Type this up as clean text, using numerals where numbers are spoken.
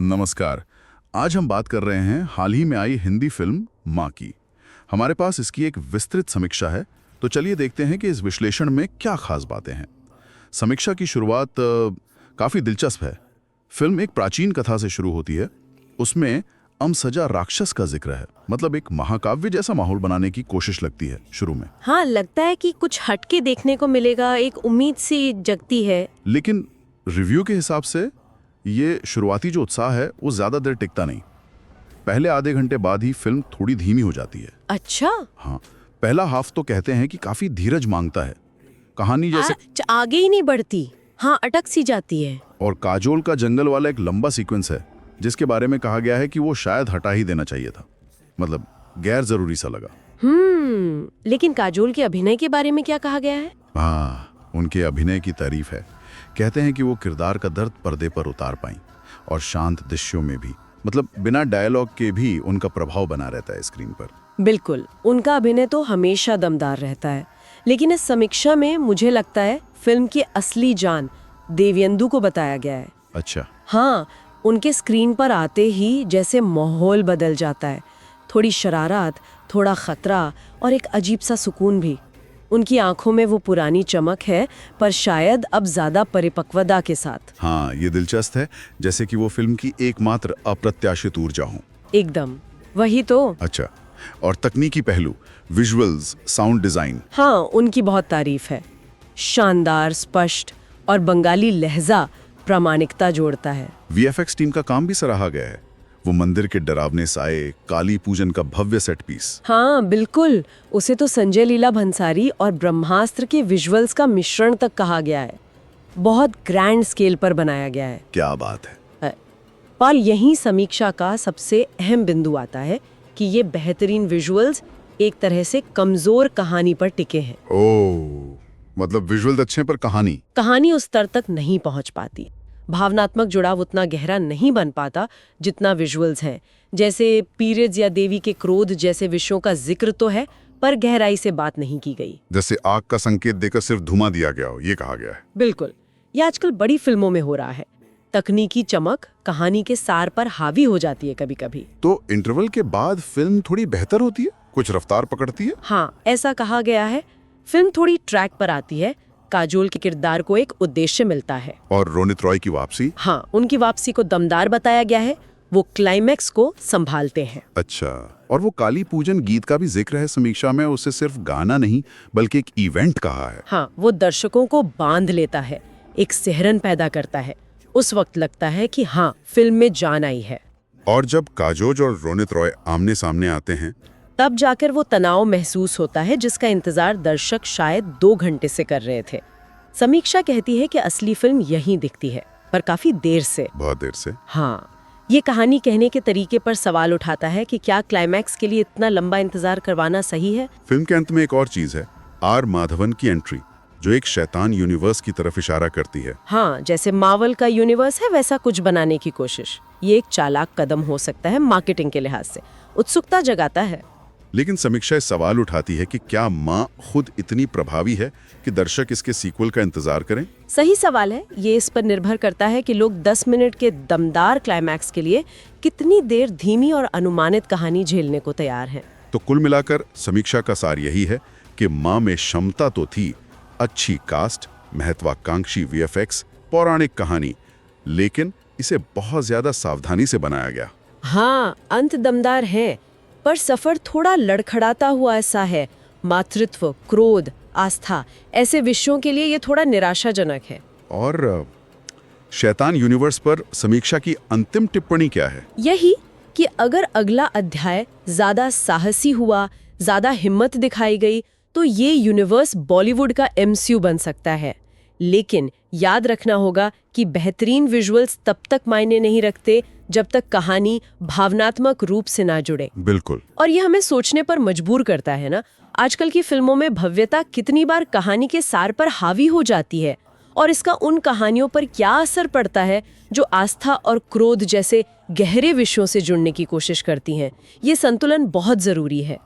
नमस्कार। आज हम बात कर रहे हैं हाल ही में आई हिंदी फिल्म माँ की। हमारे पास इसकी एक विस्तृत समीक्षा है, तो चलिए देखते हैं कि इस विश्लेषण में क्या खास बातें हैं। समीक्षा की शुरुआत काफ़ी दिलचस्प है। फिल्म एक प्राचीन कथा से शुरू होती है। उसमें अमसजा राक्षस का जिक्र है, मतलब एक महाकाव्य जैसा माहौल बनाने की कोशिश लगती है शुरू में। हाँ, लगता है कि कुछ हटके देखने को मिलेगा, एक उम्मीद सी जगती है। लेकिन रिव्यू के हिसाब से ये शुरुआती जो उत्साह है वो ज़्यादा देर टिकता नहीं। पहले आधे घंटे बाद ही फिल्म थोड़ी धीमी हो जाती है। अच्छा। हाँ, पहला हाफ तो कहते हैं कि काफी धीरज मांगता है। कहानी जैसे आगे ही नहीं बढ़ती। हाँ, अटक सी जाती है। और काजोल का जंगल वाला एक लंबा सीक्वेंस है जिसके बारे में कहा गया है कि वो शायद हटा ही देना चाहिए था, मतलब गैर जरूरी सा लगा। लेकिन काजोल के अभिनय के बारे में क्या कहा गया है? हाँ, उनके अभिनय की तारीफ है। कहते हैं कि वो किरदार का दर्द पर्दे पर उतार पाई और शांत दृश्यों में भी, मतलब बिना डायलॉग के भी उनका प्रभाव बना रहता है स्क्रीन पर। बिल्कुल, उनका अभिनय तो हमेशा दमदार रहता है। लेकिन इस समीक्षा में मुझे लगता है फिल्म की असली जान देवेंदु को बताया गया है। अच्छा। हाँ, उनके स्क्रीन पर आते ही जैसे माहौल बदल जाता है। थोड़ी शरारत, थोड़ा खतरा और एक अजीब सा सुकून भी। उनकी आंखों में वो पुरानी चमक है, पर शायद अब ज्यादा परिपक्वता के साथ। हाँ, ये दिलचस्प है, जैसे कि वो फिल्म की एकमात्र अप्रत्याशित ऊर्जा हो। एकदम वही तो। अच्छा, और तकनीकी पहलू, विजुअल्स, साउंड डिजाइन। हाँ, उनकी बहुत तारीफ है। शानदार, स्पष्ट और बंगाली लहजा प्रामाणिकता जोड़ता है। वीएफएक्स टीम का काम भी सराहा गया है। वो मंदिर के डरावने साए, काली पूजन का भव्य सेट पीस। हाँ बिल्कुल, उसे तो संजय लीला भंसारी और ब्रह्मास्त्र के विजुअल्स का मिश्रण तक कहा गया है। बहुत ग्रैंड स्केल पर बनाया गया है। क्या बात है। पर यही समीक्षा का सबसे अहम बिंदु आता है कि ये बेहतरीन विजुअल्स एक तरह से कमजोर कहानी पर टिके हैं। ओह, मतलब विजुअल अच्छे पर कहानी उस स्तर तक नहीं पहुंच पाती। भावनात्मक जुड़ाव उतना गहरा नहीं बन पाता जितना विजुअल्स हैं। जैसे पीरियड्स या देवी के क्रोध जैसे विषयों का जिक्र तो है, पर गहराई से बात नहीं की गई। जैसे आग का संकेत देकर सिर्फ धुआं दिया गया हो, ये कहा गया है। बिल्कुल, ये आजकल बड़ी फिल्मों में हो रहा है। तकनीकी चमक कहानी के सार पर हावी हो जाती है कभी कभी। तो इंटरवल के बाद फिल्म थोड़ी बेहतर होती है, कुछ रफ्तार पकड़ती है। हाँ, ऐसा कहा गया है। फिल्म थोड़ी ट्रैक पर आती है। काजोल के किरदार को एक उद्देश्य मिलता है। और रोनित रॉय की वापसी। हाँ, उनकी वापसी को दमदार बताया गया है। वो क्लाइमैक्स को संभालते हैं। अच्छा, और वो काली पूजन गीत का भी जिक्र है समीक्षा में। उसे सिर्फ गाना नहीं बल्कि एक इवेंट कहा है। हाँ, वो दर्शकों को बांध लेता है, एक सिहरन पैदा करता है। उस वक्त लगता है कि हाँ, फिल्म में जान आई है। और जब काजोल और रोनित रॉय आमने सामने आते हैं, तब जाकर वो तनाव महसूस होता है जिसका इंतजार दर्शक शायद 2 घंटे से कर रहे थे। समीक्षा कहती है कि असली फिल्म यहीं दिखती है, पर काफी देर से। बहुत देर से। हाँ, ये कहानी कहने के तरीके पर सवाल उठाता है कि क्या क्लाइमैक्स के लिए इतना लंबा इंतजार करवाना सही है। फिल्म के अंत में एक और चीज है, आर माधवन की एंट्री, जो एक शैतान यूनिवर्स की तरफ इशारा करती है। हाँ, जैसे मार्वल का यूनिवर्स है वैसा कुछ बनाने की कोशिश। ये एक चालाक कदम हो सकता है मार्केटिंग के लिहाज से। उत्सुकता जगाता है। लेकिन समीक्षा इस सवाल उठाती है कि क्या माँ खुद इतनी प्रभावी है कि दर्शक इसके सीक्वल का इंतजार करें। सही सवाल है। ये इस पर निर्भर करता है कि लोग 10 मिनट के दमदार क्लाइमैक्स के लिए कितनी देर धीमी और अनुमानित कहानी झेलने को तैयार हैं। तो कुल मिलाकर समीक्षा का सार यही है कि माँ में क्षमता तो थी, अच्छी कास्ट, महत्वाकांक्षी वीएफएक्स, पौराणिक कहानी, लेकिन इसे बहुत ज्यादा सावधानी से बनाया गया। हाँ, अंत दमदार है, पर सफर थोड़ा लड़खड़ाता हुआ ऐसा है। मातृत्व, क्रोध, आस्था, ऐसे विषयों के लिए ये थोड़ा निराशाजनक है। और शैतान यूनिवर्स पर समीक्षा की अंतिम टिप्पणी क्या है? यही कि अगर अगला अध्याय ज्यादा साहसी हुआ, ज्यादा हिम्मत दिखाई गई, तो ये यूनिवर्स बॉलीवुड का एमसीयू बन सकता है। लेकिन याद रखना होगा कि बेहतरीन विजुअल्स तब तक मायने नहीं रखते जब तक कहानी भावनात्मक रूप से ना जुड़े। बिल्कुल। और ये हमें सोचने पर मजबूर करता है ना, आजकल की फिल्मों में भव्यता कितनी बार कहानी के सार पर हावी हो जाती है, और इसका उन कहानियों पर क्या असर पड़ता है जो आस्था और क्रोध जैसे गहरे विषयों से जुड़ने की कोशिश करती हैं। ये संतुलन बहुत जरूरी है।